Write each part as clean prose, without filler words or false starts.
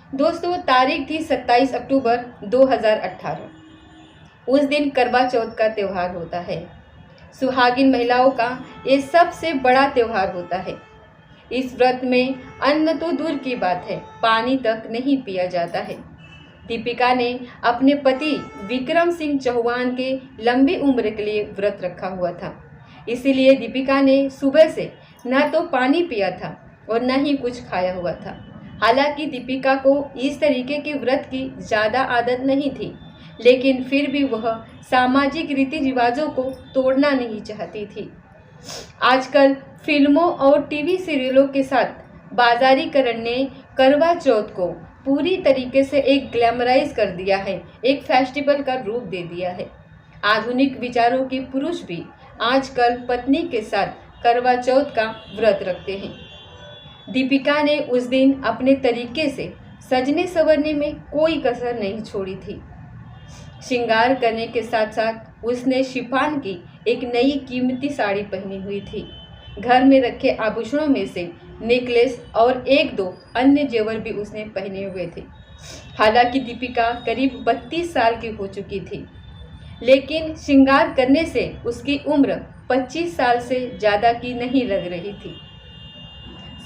दोस्तों, तारीख थी 27 अक्टूबर 2018। उस दिन करवा चौथ का त्यौहार होता है। सुहागिन महिलाओं का ये सबसे बड़ा त्यौहार होता है। इस व्रत में अन्न तो दूर की बात है, पानी तक नहीं पिया जाता है। दीपिका ने अपने पति विक्रम सिंह चौहान के लंबी उम्र के लिए व्रत रखा हुआ था। इसीलिए दीपिका ने सुबह से न तो पानी पिया था और न ही कुछ खाया हुआ था। हालांकि दीपिका को इस तरीके के व्रत की ज़्यादा आदत नहीं थी, लेकिन फिर भी वह सामाजिक रीति रिवाजों को तोड़ना नहीं चाहती थी। आजकल फिल्मों और टीवी सीरियलों के साथ बाजारीकरण ने करवा चौथ को पूरी तरीके से एक ग्लैमराइज कर दिया है, एक फेस्टिवल का रूप दे दिया है। आधुनिक विचारों के पुरुष भी आजकल पत्नी के साथ करवा चौथ का व्रत रखते हैं। दीपिका ने उस दिन अपने तरीके से सजने संवरने में कोई कसर नहीं छोड़ी थी। श्रृंगार करने के साथ साथ उसने शिफॉन की एक नई कीमती साड़ी पहनी हुई थी। घर में रखे आभूषणों में से नेकलेस और एक दो अन्य जेवर भी उसने पहने हुए थे। हालांकि दीपिका करीब 32 साल की हो चुकी थी, लेकिन श्रृंगार करने से उसकी उम्र 25 साल से ज़्यादा की नहीं लग रही थी।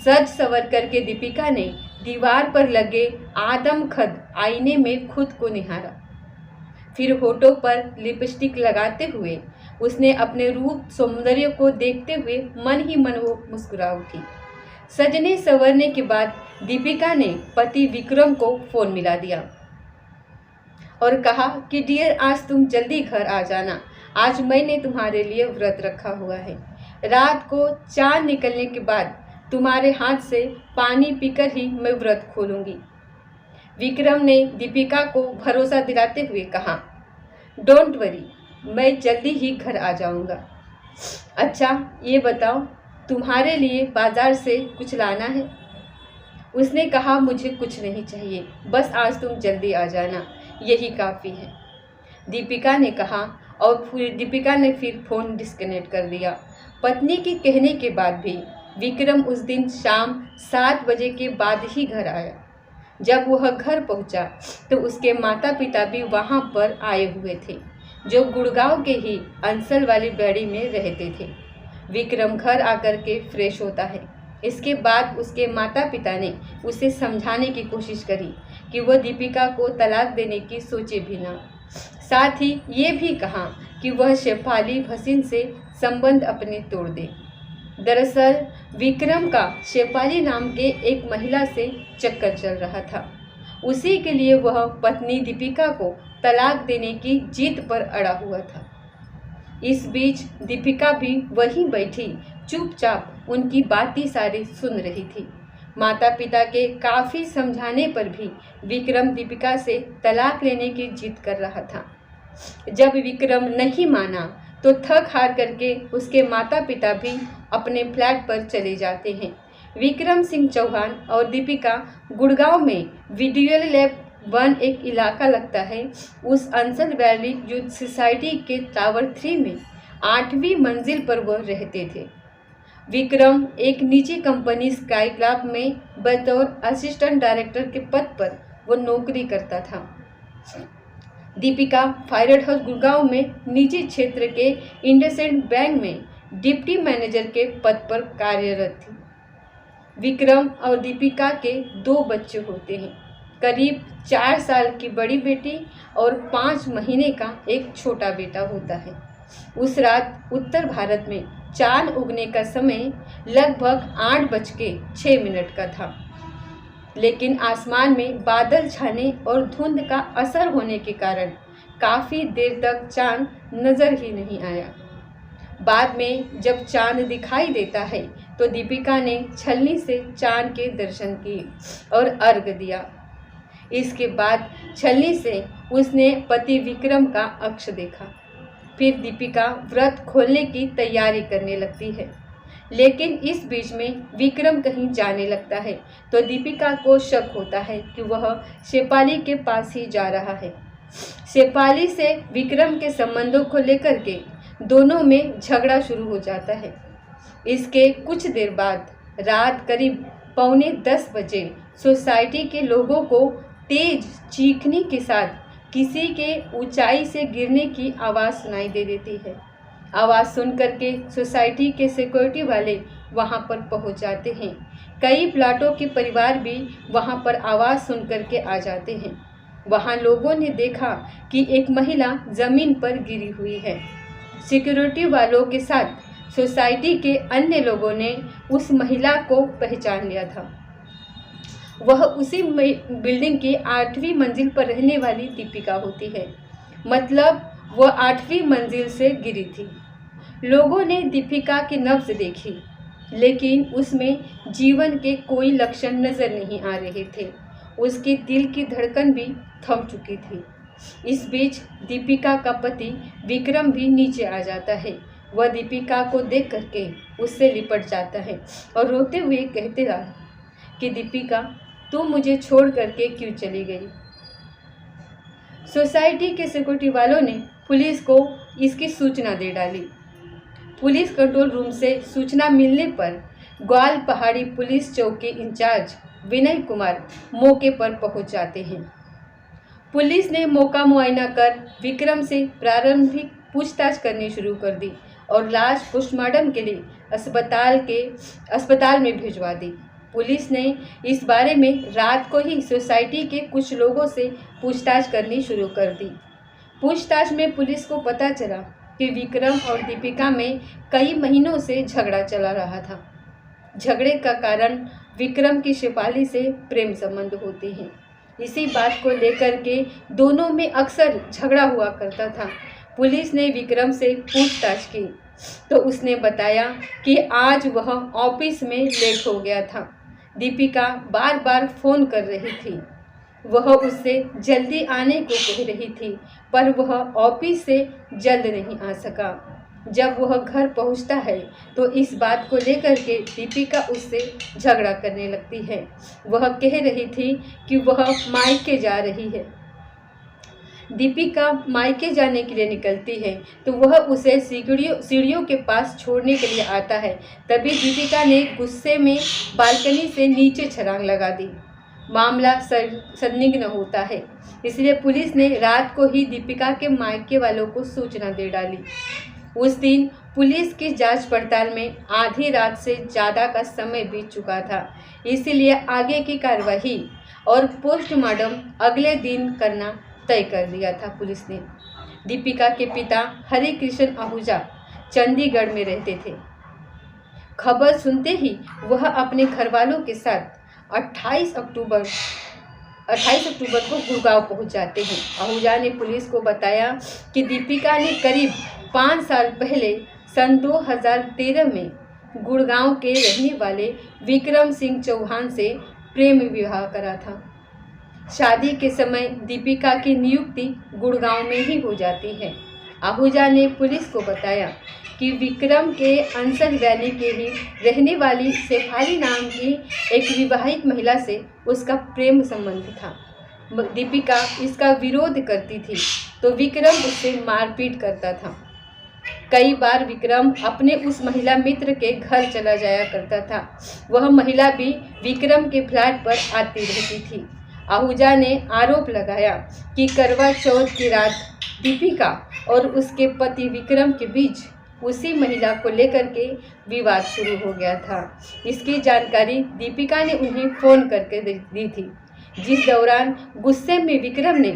सज संवर करके दीपिका ने दीवार पर लगे आदमखद आईने में खुद को निहारा। फिर होठों पर लिपस्टिक लगाते हुए उसने अपने रूप सौंदर्य को देखते हुए मन ही मन वो मुस्कुरा उठी। सजने संवरने के बाद दीपिका ने पति विक्रम को फ़ोन मिला दिया और कहा कि डियर, आज तुम जल्दी घर आ जाना, आज मैंने तुम्हारे लिए व्रत रखा हुआ है। रात को चांद निकलने के बाद तुम्हारे हाथ से पानी पीकर ही मैं व्रत खोलूंगी। विक्रम ने दीपिका को भरोसा दिलाते हुए कहा, डोंट वरी, मैं जल्दी ही घर आ जाऊंगा। अच्छा, ये बताओ, तुम्हारे लिए बाजार से कुछ लाना है? उसने कहा, मुझे कुछ नहीं चाहिए, बस आज तुम जल्दी आ जाना, यही काफ़ी है। दीपिका ने कहा और दीपिका ने फिर फ़ोन डिस्कनेक्ट कर दिया। पत्नी के कहने के बाद भी विक्रम उस दिन शाम 7 बजे के बाद ही घर आया। जब वह घर पहुंचा तो उसके माता पिता भी वहां पर आए हुए थे, जो गुड़गांव के ही अंसल वाली बेड़ी में रहते थे। विक्रम घर आकर के फ्रेश होता है। इसके बाद उसके माता पिता ने उसे समझाने की कोशिश करी कि वह दीपिका को तलाक देने की सोचे भी ना। साथ ही ये भी कहा कि वह शेफाली भसीन से संबंध अपने तोड़ दे। दरअसल विक्रम का शेफाली नाम के एक महिला से चक्कर चल रहा था। उसी के लिए वह पत्नी दीपिका को तलाक देने की जिद पर अड़ा हुआ था। इस बीच दीपिका भी वहीं बैठी चुपचाप उनकी बातें सारी सुन रही थी। माता पिता के काफ़ी समझाने पर भी विक्रम दीपिका से तलाक लेने की जिद कर रहा था। जब विक्रम नहीं माना तो थक हार करके उसके माता पिता भी अपने फ्लैट पर चले जाते हैं। विक्रम सिंह चौहान और दीपिका गुड़गांव में वीडियो लैब 1 एक इलाका लगता है, उस अंसल वैली यूथ सोसाइटी के टावर 3 में 8वीं मंजिल पर वह रहते थे। विक्रम एक निजी कंपनी स्काई क्लब में बतौर असिस्टेंट डायरेक्टर के पद पर वो नौकरी करता था। दीपिका फायरड हाउस गुड़गांव में निजी क्षेत्र के इंडसइंड बैंक में डिप्टी मैनेजर के पद पर कार्यरत थी। विक्रम और दीपिका के 2 बच्चे होते हैं, करीब 4 साल की बड़ी बेटी और 5 महीने का एक छोटा बेटा होता है। उस रात उत्तर भारत में चांद उगने का समय लगभग 8:06 का था, लेकिन आसमान में बादल छाने और धुंध का असर होने के कारण काफ़ी देर तक चांद नज़र ही नहीं आया। बाद में जब चांद दिखाई देता है तो दीपिका ने छलनी से चांद के दर्शन किए और अर्घ्य दिया। इसके बाद छलनी से उसने पति विक्रम का अक्ष देखा। फिर दीपिका व्रत खोलने की तैयारी करने लगती है, लेकिन इस बीच में विक्रम कहीं जाने लगता है तो दीपिका को शक होता है कि वह शेफाली के पास ही जा रहा है। शेफाली से विक्रम के संबंधों को लेकर के दोनों में झगड़ा शुरू हो जाता है। इसके कुछ देर बाद रात करीब 9:45 बजे सोसाइटी के लोगों को तेज चीखने के साथ किसी के ऊंचाई से गिरने की आवाज़ सुनाई दे देती है। आवाज़ सुन करके सोसाइटी के सिक्योरिटी वाले वहां पर पहुंच जाते हैं। कई प्लाटों के परिवार भी वहां पर आवाज़ सुन करके आ जाते हैं। वहां लोगों ने देखा कि एक महिला ज़मीन पर गिरी हुई है। सिक्योरिटी वालों के साथ सोसाइटी के अन्य लोगों ने उस महिला को पहचान लिया था। वह उसी बिल्डिंग की 8वीं मंजिल पर रहने वाली दीपिका होती है। मतलब वह 8वीं मंजिल से गिरी थी। लोगों ने दीपिका की नब्ज देखी, लेकिन उसमें जीवन के कोई लक्षण नजर नहीं आ रहे थे। उसके दिल की धड़कन भी थम चुकी थी। इस बीच दीपिका का पति विक्रम भी नीचे आ जाता है। वह दीपिका को देख करके उससे लिपट जाता है और रोते हुए कहते रहा कि दीपिका, तू मुझे छोड़ करके क्यों चली गई। सोसाइटी के सिक्योरिटी वालों ने पुलिस को इसकी सूचना दे डाली। पुलिस कंट्रोल रूम से सूचना मिलने पर ग्वाल पहाड़ी पुलिस चौकी इंचार्ज विनय कुमार मौके पर पहुंच जाते हैं। पुलिस ने मौका मुआयना कर विक्रम से प्रारंभिक पूछताछ करनी शुरू कर दी और लाश पोस्टमार्टम के लिए अस्पताल में भिजवा दी। पुलिस ने इस बारे में रात को ही सोसाइटी के कुछ लोगों से पूछताछ करनी शुरू कर दी। पूछताछ में पुलिस को पता चला कि विक्रम और दीपिका में कई महीनों से झगड़ा चला रहा था। झगड़े का कारण विक्रम की शेफाली से प्रेम संबंध होते हैं। इसी बात को लेकर के दोनों में अक्सर झगड़ा हुआ करता था। पुलिस ने विक्रम से पूछताछ की तो उसने बताया कि आज वह ऑफिस में लेट हो गया था। दीपिका बार बार फ़ोन कर रही थी। वह उससे जल्दी आने को कह रही थी, पर वह ऑफिस से जल्द नहीं आ सका। जब वह घर पहुंचता है तो इस बात को लेकर के दीपिका उससे झगड़ा करने लगती है। वह कह रही थी कि वह मायके जा रही है। दीपिका मायके जाने के लिए निकलती है तो वह उसे सीढ़ियों के पास छोड़ने के लिए आता है। तभी दीपिका ने गुस्से में बालकनी से नीचे छलांग लगा दी। मामला संदिग्ध होता है, इसलिए पुलिस ने रात को ही दीपिका के मायके वालों को सूचना दे डाली। उस दिन पुलिस की जांच पड़ताल में आधी रात से ज़्यादा का समय बीत चुका था, इसलिए आगे की कार्रवाई और पोस्टमार्टम अगले दिन करना तय कर दिया था पुलिस ने। दीपिका के पिता हरि कृष्ण आहूजा चंडीगढ़ में रहते थे। खबर सुनते ही वह अपने घरवालों के साथ 28 अक्टूबर को गुड़गांव पहुंच जाते हैं। आहूजा ने पुलिस को बताया कि दीपिका ने करीब 5 साल पहले सन 2013 में गुड़गांव के रहने वाले विक्रम सिंह चौहान से प्रेम विवाह करा था। शादी के समय दीपिका की नियुक्ति गुड़गांव में ही हो जाती है। आहूजा ने पुलिस को बताया कि विक्रम के अंसर वैली के ही रहने वाली शेफाली नाम की एक विवाहित महिला से उसका प्रेम संबंध था। दीपिका इसका विरोध करती थी तो विक्रम उससे मारपीट करता था। कई बार विक्रम अपने उस महिला मित्र के घर चला जाया करता था। वह महिला भी विक्रम के फ्लैट पर आती रहती थी। आहूजा ने आरोप लगाया कि करवा चौथ की रात दीपिका और उसके पति विक्रम के बीच उसी महिला को लेकर के विवाद शुरू हो गया था। इसकी जानकारी दीपिका ने उन्हें फ़ोन करके दी थी, जिस दौरान गुस्से में विक्रम ने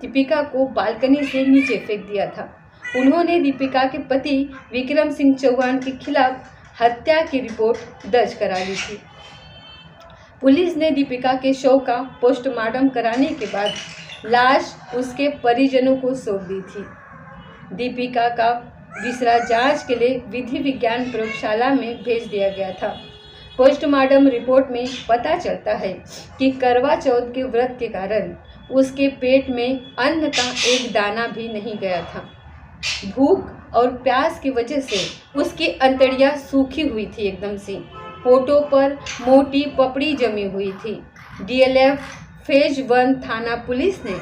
दीपिका को बालकनी से नीचे फेंक दिया था। उन्होंने दीपिका के पति विक्रम सिंह चौहान के खिलाफ हत्या की रिपोर्ट दर्ज करा ली थी। पुलिस ने दीपिका के शव का पोस्टमार्टम कराने के बाद लाश उसके परिजनों को सौंप दी थी। दीपिका का विसरा जांच के लिए विधि विज्ञान प्रयोगशाला में भेज दिया गया था। पोस्टमार्टम रिपोर्ट में पता चलता है कि करवा चौथ के व्रत के कारण उसके पेट में अन्न का एक दाना भी नहीं गया था। भूख और प्यास की वजह से उसकी अंतड़ियाँ सूखी हुई थी एकदम से। होठों पर मोटी पपड़ी जमी हुई थी। डीएलएफ फेज 1 थाना पुलिस ने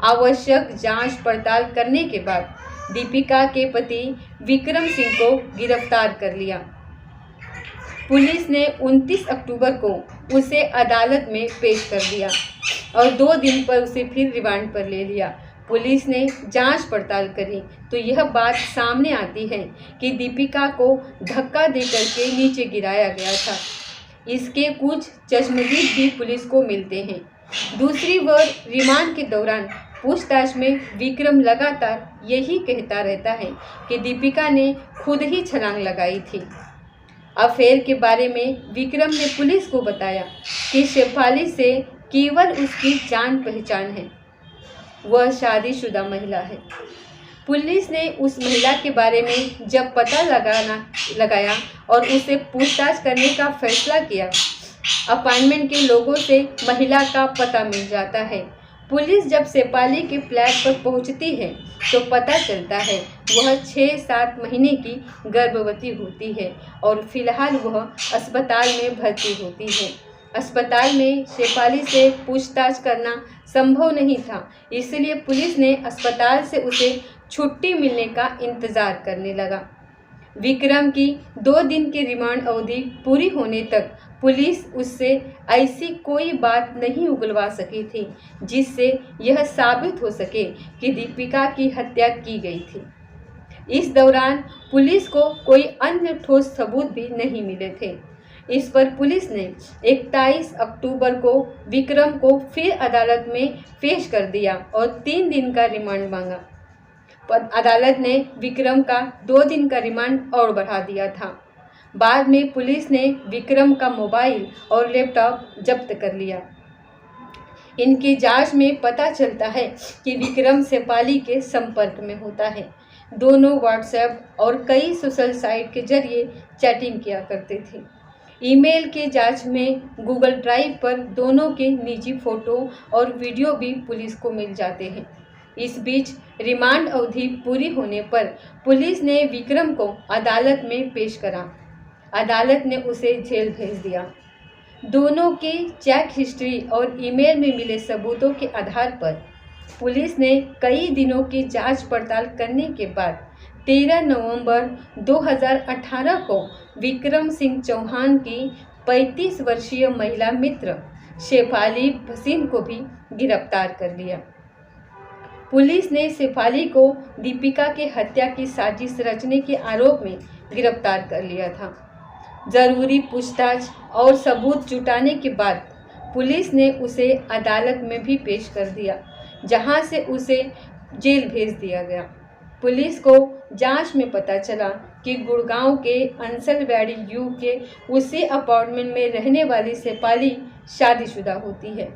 आवश्यक जांच पड़ताल करने के बाद दीपिका के पति विक्रम सिंह को गिरफ्तार कर लिया। पुलिस ने 29 अक्टूबर को उसे अदालत में पेश कर दिया और 2 दिन पर उसे फिर रिमांड पर ले लिया। पुलिस ने जांच पड़ताल करी तो यह बात सामने आती है कि दीपिका को धक्का देकर के नीचे गिराया गया था। इसके कुछ चश्मदीद भी पुलिस को मिलते हैं। दूसरी ओर रिमांड के दौरान पूछताछ में विक्रम लगातार यही कहता रहता है कि दीपिका ने खुद ही छलांग लगाई थी। अफेयर के बारे में विक्रम ने पुलिस को बताया कि शेफाली से केवल उसकी जान पहचान है, वह शादीशुदा महिला है। पुलिस ने उस महिला के बारे में जब पता लगाया और उसे पूछताछ करने का फैसला किया, अपार्टमेंट के लोगों से महिला का पता मिल जाता है। पुलिस जब शेफाली के फ्लैट पर पहुंचती है तो पता चलता है वह 6-7 महीने की गर्भवती होती है और फिलहाल वह अस्पताल में भर्ती होती है। अस्पताल में शेफाली से पूछताछ करना संभव नहीं था, इसलिए पुलिस ने अस्पताल से उसे छुट्टी मिलने का इंतज़ार करने लगा। विक्रम की 2 दिन की रिमांड अवधि पूरी होने तक पुलिस उससे ऐसी कोई बात नहीं उगलवा सकी थी जिससे यह साबित हो सके कि दीपिका की हत्या की गई थी। इस दौरान पुलिस को कोई अन्य ठोस सबूत भी नहीं मिले थे। इस पर पुलिस ने 21 अक्टूबर को विक्रम को फिर अदालत में पेश कर दिया और 3 दिन का रिमांड मांगा। अदालत ने विक्रम का 2 दिन का रिमांड और बढ़ा दिया था। बाद में पुलिस ने विक्रम का मोबाइल और लैपटॉप जब्त कर लिया। इनकी जांच में पता चलता है कि विक्रम शेफाली के संपर्क में होता है। दोनों व्हाट्सएप और कई सोशल साइट के जरिए चैटिंग किया करते थे। ईमेल की जांच में गूगल ड्राइव पर दोनों के निजी फोटो और वीडियो भी पुलिस को मिल जाते हैं। इस बीच रिमांड अवधि पूरी होने पर पुलिस ने विक्रम को अदालत में पेश करा। अदालत ने उसे जेल भेज दिया। दोनों की चैट हिस्ट्री और ईमेल में मिले सबूतों के आधार पर पुलिस ने कई दिनों की जांच पड़ताल करने के बाद 13 नवंबर 2018 को विक्रम सिंह चौहान की 35 वर्षीय महिला मित्र शेफाली भसीन को भी गिरफ्तार कर लिया। पुलिस ने शेफाली को दीपिका की हत्या की साजिश रचने के आरोप में गिरफ्तार कर लिया था। जरूरी पूछताछ और सबूत जुटाने के बाद पुलिस ने उसे अदालत में भी पेश कर दिया, जहां से उसे जेल भेज दिया गया। पुलिस को जांच में पता चला कि गुड़गांव के अंसलवेड़ी यू के उसी अपार्टमेंट में रहने वाली शेफाली शादीशुदा होती है।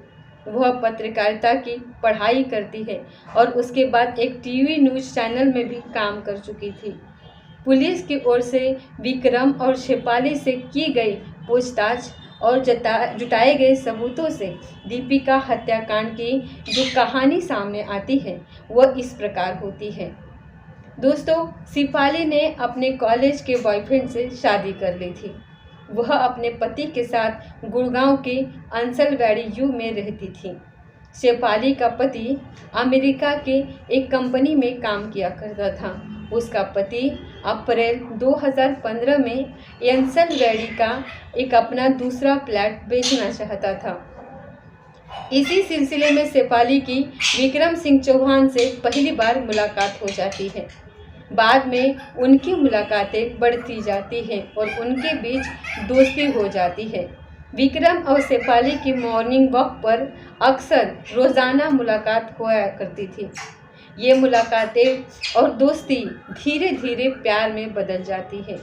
वह पत्रकारिता की पढ़ाई करती है और उसके बाद एक टीवी न्यूज़ चैनल में भी काम कर चुकी थी। पुलिस की ओर से विक्रम और शेफाली से की गई पूछताछ और जुटाए गए सबूतों से दीपिका हत्याकांड की जो कहानी सामने आती है वह इस प्रकार होती है। दोस्तों, शेफाली ने अपने कॉलेज के बॉयफ्रेंड से शादी कर ली थी। वह अपने पति के साथ गुड़गांव के अंसलवेड़ी यू में रहती थी। शेफाली का पति अमेरिका के एक कंपनी में काम किया करता था। उसका पति अप्रैल 2015 में अंसलवेड़ी का एक अपना दूसरा फ्लैट बेचना चाहता था। इसी सिलसिले में शेफाली की विक्रम सिंह चौहान से पहली बार मुलाकात हो जाती है। बाद में उनकी मुलाकातें बढ़ती जाती हैं और उनके बीच दोस्ती हो जाती है। विक्रम और शेफाली की मॉर्निंग वॉक पर अक्सर रोज़ाना मुलाकात हुआ करती थी। ये मुलाकातें और दोस्ती धीरे धीरे प्यार में बदल जाती है।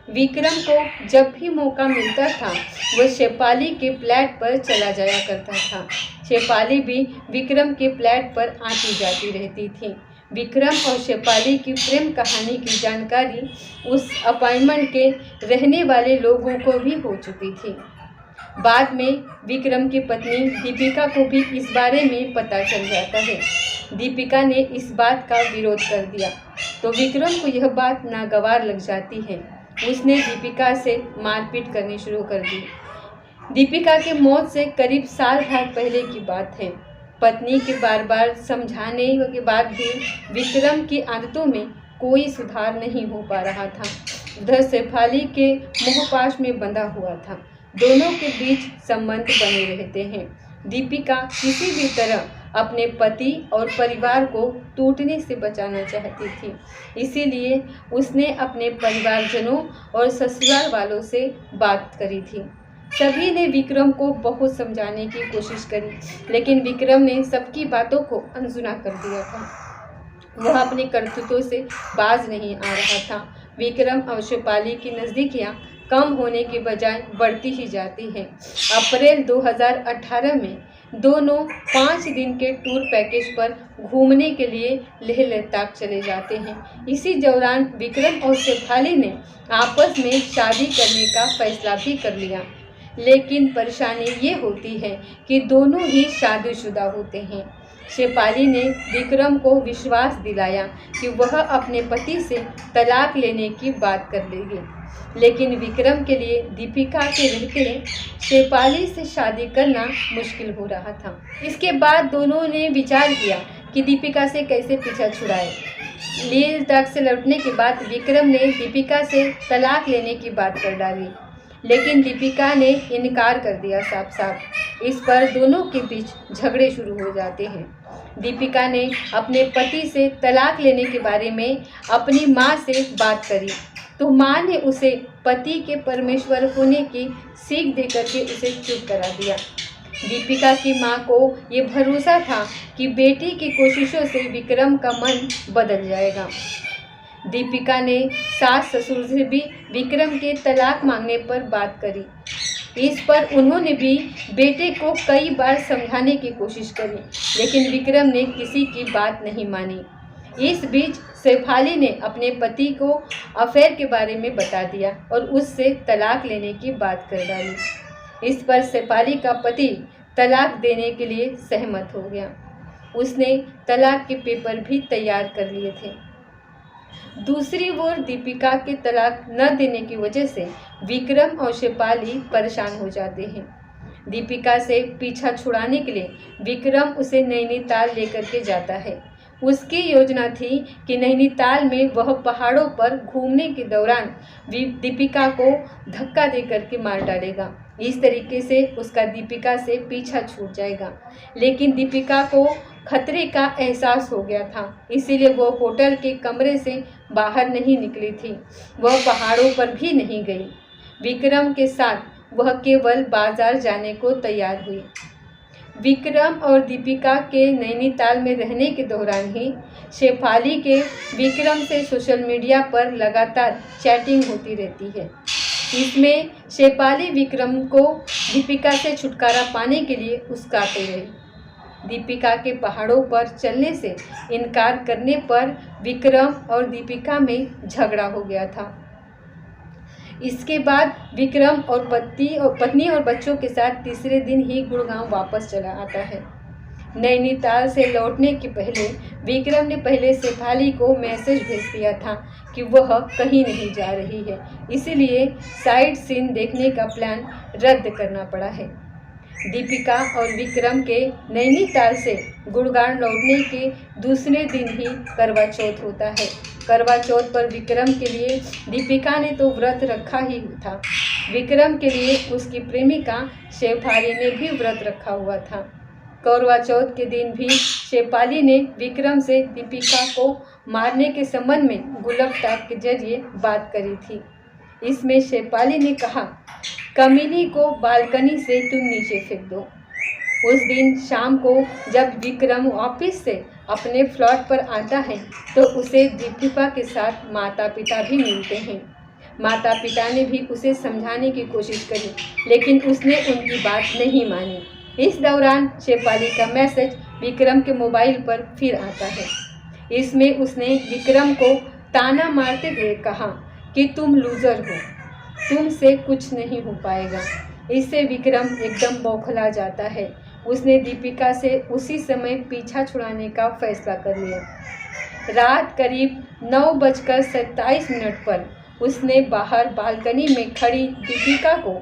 विक्रम को जब भी मौका मिलता था वह शेफाली के फ्लैट पर चला जाया करता था। शेफाली भी विक्रम के फ्लैट पर आती जाती रहती थी। विक्रम और शेफाली की प्रेम कहानी की जानकारी उस अपार्टमेंट के रहने वाले लोगों को भी हो चुकी थी। बाद में विक्रम की पत्नी दीपिका को भी इस बारे में पता चल जाता है। दीपिका ने इस बात का विरोध कर दिया तो विक्रम को यह बात नागवार लग जाती है। उसने दीपिका से मारपीट करनी शुरू कर दी। दीपिका के मौत से करीब साल भर पहले की बात है। पत्नी के बार बार समझाने के बाद भी विक्रम की आदतों में कोई सुधार नहीं हो पा रहा था। उधर शेफाली के मोहपाश में बंधा हुआ था। दोनों के बीच संबंध बने रहते हैं। दीपिका किसी भी तरह अपने पति और परिवार को टूटने से बचाना चाहती थी, इसीलिए उसने अपने परिवारजनों और ससुराल वालों से बात करी थी। सभी ने विक्रम को बहुत समझाने की कोशिश करी, लेकिन विक्रम ने सबकी बातों को अनसुना कर दिया था। वह अपने करतूतों से बाज नहीं आ रहा था। विक्रम और शेफाली की नज़दीकियाँ कम होने के बजाय बढ़ती ही जाती हैं। अप्रैल 2018 में दोनों 5 दिन के टूर पैकेज पर घूमने के लिए लेह लद्दाख चले जाते हैं। इसी दौरान विक्रम और शेफाली ने आपस में शादी करने का फैसला भी कर लिया, लेकिन परेशानी ये होती है कि दोनों ही शादीशुदा होते हैं। शेफाली ने विक्रम को विश्वास दिलाया कि वह अपने पति से तलाक लेने की बात कर लेगी, लेकिन विक्रम के लिए दीपिका के रहते शेफाली से शादी करना मुश्किल हो रहा था। इसके बाद दोनों ने विचार किया कि दीपिका से कैसे पीछा छुड़ाए। लेह लद्दाख से लौटने के बाद विक्रम ने दीपिका से तलाक लेने की बात कर डाली, लेकिन दीपिका ने इनकार कर दिया साफ साफ। इस पर दोनों के बीच झगड़े शुरू हो जाते हैं। दीपिका ने अपने पति से तलाक लेने के बारे में अपनी माँ से बात करी, तो माँ ने उसे पति के परमेश्वर होने की सीख देकर के उसे चुप करा दिया। दीपिका की माँ को ये भरोसा था कि बेटी की कोशिशों से विक्रम का मन बदल जाएगा। दीपिका ने सास ससुर से भी विक्रम के तलाक मांगने पर बात करी। इस पर उन्होंने भी बेटे को कई बार समझाने की कोशिश करी, लेकिन विक्रम ने किसी की बात नहीं मानी। इस बीच शेफाली ने अपने पति को अफेयर के बारे में बता दिया और उससे तलाक लेने की बात कर डाली। इस पर शेफाली का पति तलाक देने के लिए सहमत हो गया। उसने तलाक के पेपर भी तैयार कर लिए थे। दूसरी ओर दीपिका के तलाक न देने की वजह से विक्रम और शेफाली परेशान हो जाते हैं। दीपिका से पीछा छुड़ाने के लिए विक्रम उसे नैनीताल लेकर के जाता है। उसकी योजना थी कि नैनीताल में वह पहाड़ों पर घूमने के दौरान दीपिका को धक्का देकर के मार डालेगा। इस तरीके से उसका दीपिका से पीछा छूट जाएगा, लेकिन दीपिका को खतरे का एहसास हो गया था, इसीलिए वह होटल के कमरे से बाहर नहीं निकली थी। वह पहाड़ों पर भी नहीं गई। विक्रम के साथ वह केवल बाजार जाने को तैयार हुई। विक्रम और दीपिका के नैनीताल में रहने के दौरान ही शेफाली के विक्रम से सोशल मीडिया पर लगातार चैटिंग होती रहती है। इसमें शेफाली विक्रम को दीपिका से छुटकारा पाने के लिए उकसाते रही। दीपिका के पहाड़ों पर चलने से इनकार करने पर विक्रम और दीपिका में झगड़ा हो गया था। इसके बाद विक्रम और पत्नी और बच्चों के साथ तीसरे दिन ही गुड़गांव वापस चला आता है। नैनीताल से लौटने के पहले विक्रम ने पहले शेफाली को मैसेज भेज दिया था कि वह कहीं नहीं जा रही है, इसीलिए साइट सीन देखने का प्लान रद्द करना पड़ा है। दीपिका और विक्रम के नैनीताल से गुड़गांव लौटने के दूसरे दिन ही करवा चौथ होता है। करवा चौथ पर विक्रम के लिए दीपिका ने तो व्रत रखा ही था, विक्रम के लिए उसकी प्रेमिका शेफाली ने भी व्रत रखा हुआ था। करवा चौथ के दिन भी शेफाली ने विक्रम से दीपिका को मारने के संबंध में गुलाब टॉक के जरिए बात करी थी। इसमें शेफाली ने कहा, कमीनी को बालकनी से तुम नीचे फेंक दो। उस दिन शाम को जब विक्रम ऑफिस से अपने फ्लैट पर आता है तो उसे दीपिका के साथ माता पिता भी मिलते हैं। माता पिता ने भी उसे समझाने की कोशिश करी, लेकिन उसने उनकी बात नहीं मानी। इस दौरान शेफाली का मैसेज विक्रम के मोबाइल पर फिर आता है। इसमें उसने विक्रम को ताना मारते हुए कहा कि तुम लूज़र हो, तुमसे कुछ नहीं हो पाएगा। इससे विक्रम एकदम बौखला जाता है। उसने दीपिका से उसी समय पीछा छुड़ाने का फैसला कर लिया। रात करीब 9:27 पर उसने बाहर बालकनी में खड़ी दीपिका को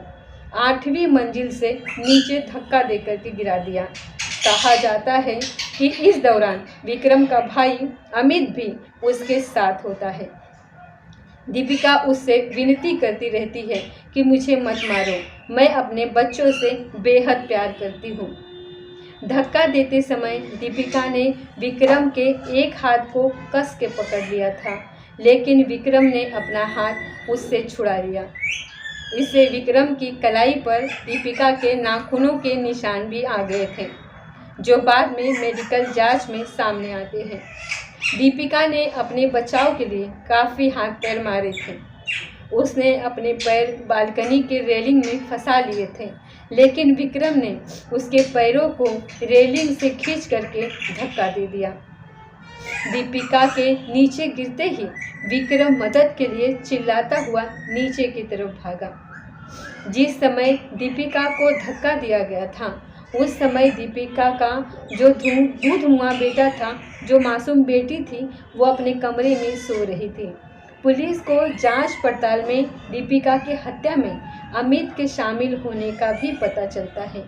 8वीं मंजिल से नीचे धक्का देकर के गिरा दिया। कहा जाता है कि इस दौरान विक्रम का भाई अमित भी उसके साथ होता है। दीपिका उससे विनती करती रहती है कि मुझे मत मारो, मैं अपने बच्चों से बेहद प्यार करती हूँ। धक्का देते समय दीपिका ने विक्रम के एक हाथ को कस के पकड़ लिया था, लेकिन विक्रम ने अपना हाथ उससे छुड़ा लिया। इससे विक्रम की कलाई पर दीपिका के नाखूनों के निशान भी आ गए थे, जो बाद में मेडिकल जांच में सामने आते हैं। दीपिका ने अपने बचाव के लिए काफ़ी हाथ पैर मारे थे। उसने अपने पैर बालकनी के रेलिंग में फंसा लिए थे, लेकिन विक्रम ने उसके पैरों को रेलिंग से खींच करके धक्का दे दिया। दीपिका के नीचे गिरते ही विक्रम मदद के लिए चिल्लाता हुआ नीचे की तरफ भागा। जिस समय दीपिका को धक्का दिया गया था, उस समय दीपिका का जो दूध हुआ बेटा था, जो मासूम बेटी थी, वो अपने कमरे में सो रही थी। पुलिस को जांच पड़ताल में दीपिका की हत्या में अमित के शामिल होने का भी पता चलता है।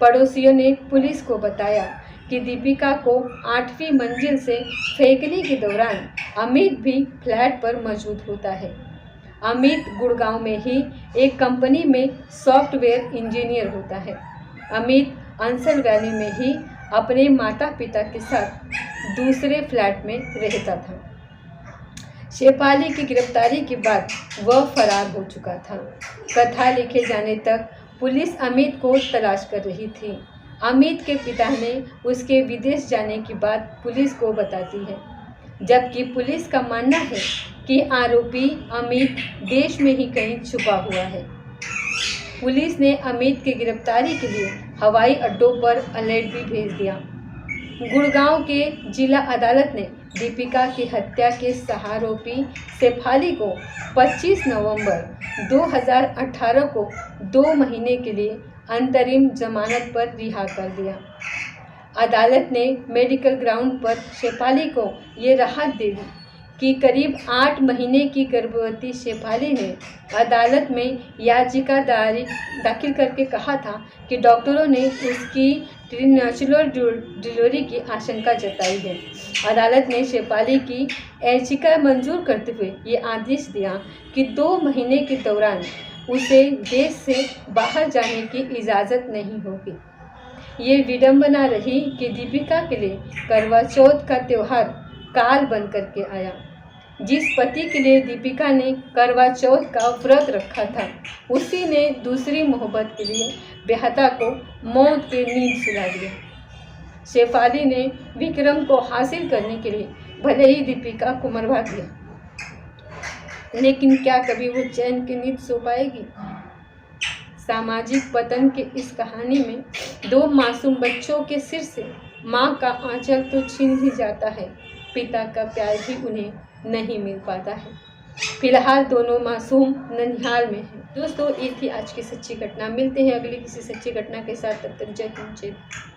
पड़ोसियों ने पुलिस को बताया कि दीपिका को 8वीं मंजिल से फेंकने के दौरान अमित भी फ्लैट पर मौजूद होता है। अमित गुड़गांव में ही एक कंपनी में सॉफ्टवेयर इंजीनियर होता है। अमित अंसल वैली में ही अपने माता पिता के साथ दूसरे फ्लैट में रहता था। शेफाली की गिरफ्तारी के बाद वह फरार हो चुका था। कथा लिखे जाने तक पुलिस अमित को तलाश कर रही थी। अमित के पिता ने उसके विदेश जाने की बात पुलिस को बताती है, जबकि पुलिस का मानना है कि आरोपी अमित देश में ही कहीं छुपा हुआ है। पुलिस ने अमित की गिरफ्तारी के लिए हवाई अड्डों पर अलर्ट भी भेज दिया। गुड़गांव के जिला अदालत ने दीपिका की हत्या के सहारोपी शेफाली को 25 नवंबर 2018 को 2 महीने के लिए अंतरिम जमानत पर रिहा कर दिया। अदालत ने मेडिकल ग्राउंड पर शेफाली को ये राहत दे दी कि करीब 8 महीने की गर्भवती शेफाली ने अदालत में याचिका दाखिल करके कहा था कि डॉक्टरों ने उसकी प्रीनेचुरल डिलीवरी की आशंका जताई है। अदालत ने शेफाली की याचिका मंजूर करते हुए ये आदेश दिया कि 2 महीने के दौरान उसे देश से बाहर जाने की इजाज़त नहीं होगी। ये विडंबना रही कि दीपिका के लिए करवा चौथ का त्यौहार काल बन करके आया। जिस पति के लिए दीपिका ने करवा चौथ का व्रत रखा था, उसी ने दूसरी मोहब्बत के लिए बेहदा को मौत की नींद सुला दिया। शेफाली ने विक्रम को हासिल करने के लिए भले ही दीपिका को मरवा दिया, लेकिन क्या कभी वो चैन की नींद सो पाएगी? सामाजिक पतन के इस कहानी में 2 मासूम बच्चों के सिर से माँ का आंचल तो छीन ही जाता है, पिता का प्यार भी उन्हें नहीं मिल पाता है। फिलहाल दोनों मासूम ननिहाल में हैं। दोस्तों, ये थी आज की सच्ची घटना। मिलते हैं अगली किसी सच्ची घटना के साथ। तब तक जय हिंद, जय भारत।